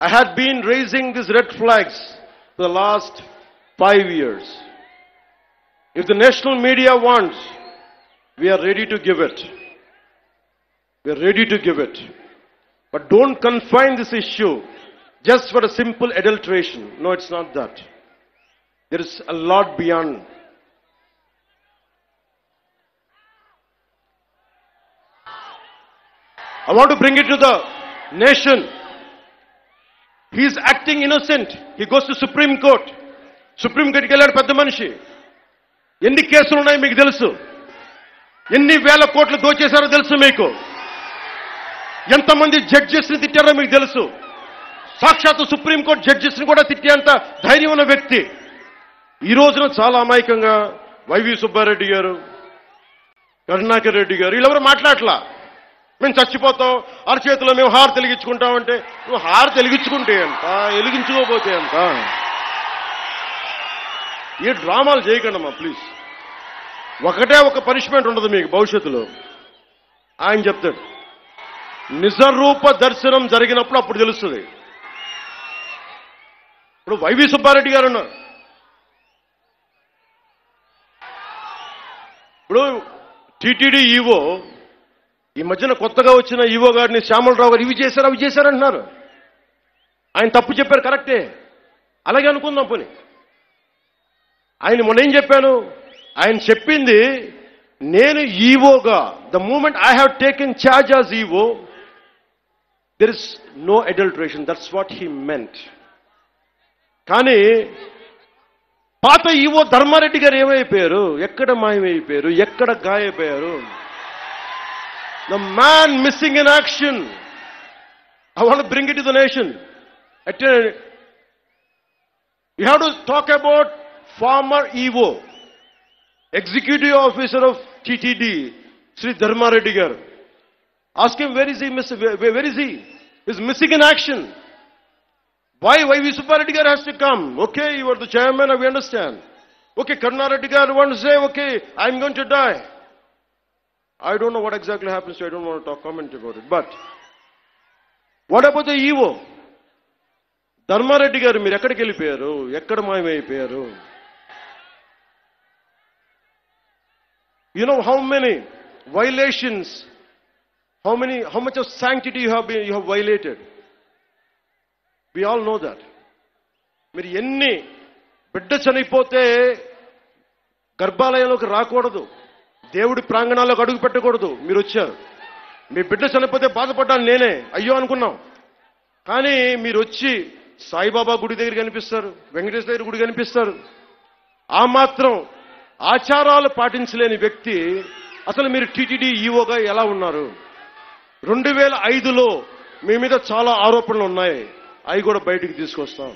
I had been raising these red flags for the last 5 years. If the national media wants, we are ready to give it. We are ready to give it. But don't confine this issue just for a simple adulteration. No, it's not that. There is a lot beyond. I want to bring it to the nation. He is acting innocent. He goes to Supreme Court. Supreme Court కి వెళ్ళాడు పెద్ద మనిషి. ఎన్ని కేసులు ఉన్నాయి మీకు తెలుసు. ఎన్ని వేల కోట్లు దోచేశారో తెలుసు మీకు. ఎంతమంది జడ్జెస్ ని తిట్టారో మీకు తెలుసు. సాక్షాత్తు సుప్రీం కోర్టు జడ్జెస్ ని కూడా తిట్టేంత ధైర్యం ఉన్న వ్యక్తి. ఈ రోజున చాలా అమాయకంగా వైవి సుబ్బారెడ్డి గారు, కరుణాకర్ రెడ్డి గారు వీళ్ళెవరు మాట్లాడలా. మేము చచ్చిపోతాం, అరచేతిలో మేము హారు వెలిగించుకుంటామంటే నువ్వు హారు వెలిగించుకుంటే ఎంత, వెలిగించుకోకపోతే ఎంత? ఏ డ్రామాలు చేయకండి అమ్మా ప్లీజ్. ఒకటే ఒక పనిష్మెంట్ ఉండదు మీకు భవిష్యత్తులో. ఆయన చెప్తాడు నిజరూప దర్శనం జరిగినప్పుడు అప్పుడు తెలుస్తుంది. ఇప్పుడు వైవి సుబ్బారెడ్డి గారు ఉన్నారు. ఇప్పుడు టీటీడీ ఈవో ఈ మధ్యన కొత్తగా వచ్చిన ఈవో గారిని శ్యామలరావు గారు ఇవి చేశారంటున్నారు. ఆయన తప్పు చెప్పారు, కరెక్టే, అలాగే అనుకుందాం పోనీ. ఆయన మొన్న ఏం చెప్పాను, ఆయన చెప్పింది నేను ఈవోగా the moment I have taken charge as EO there is no adulteration, that's what he meant. కానీ పాత ఈవో ధర్మారెడ్డి గారు ఏమైపోయారు, ఎక్కడ మాయమైపోయారు, ఎక్కడ గాయపోయారు? The man missing in action. I want to bring it to the nation. You have to talk about former EVO, Executive Officer of TTD, Sri Dharma Reddy Garu. Ask him where is he? Where is he? He's missing in action. Why V. Subbareddy Garu has to come? Okay, you are the chairman, we understand. Okay, Karuna Reddy Garu wants to say, okay, I'm going to die. I don't know what exactly happens, so I don't want to comment about it. But what about the EVO? Dharmareddy గారు మీరు ఎక్కడికి వెళ్ళిపోయారు, ఎక్కడ మాయమైపోయారు? You know how many violations, how much of sanctity you have violated? We all know that. మీరు ఎన్ని బిడ్డ చనిపోతే గర్భాలయంలోకి రాకూడదు, దేవుడి ప్రాంగణాల్లోకి అడుగు పెట్టకూడదు. మీరు వచ్చారు, మీ బిడ్డ చనిపోతే బాధపడ్డాను నేనే, అయ్యో అనుకున్నాం. కానీ మీరు వచ్చి సాయిబాబా గుడి దగ్గర కనిపిస్తారు, వెంకటేశ్వర దగ్గర గుడి కనిపిస్తారు. ఆ మాత్రం ఆచారాలు పాటించలేని వ్యక్తి అసలు మీరు టీటీడీ ఈవోగా ఎలా ఉన్నారు? 2005లో మీ మీద చాలా ఆరోపణలు ఉన్నాయి, అవి కూడా బయటికి తీసుకొస్తాం.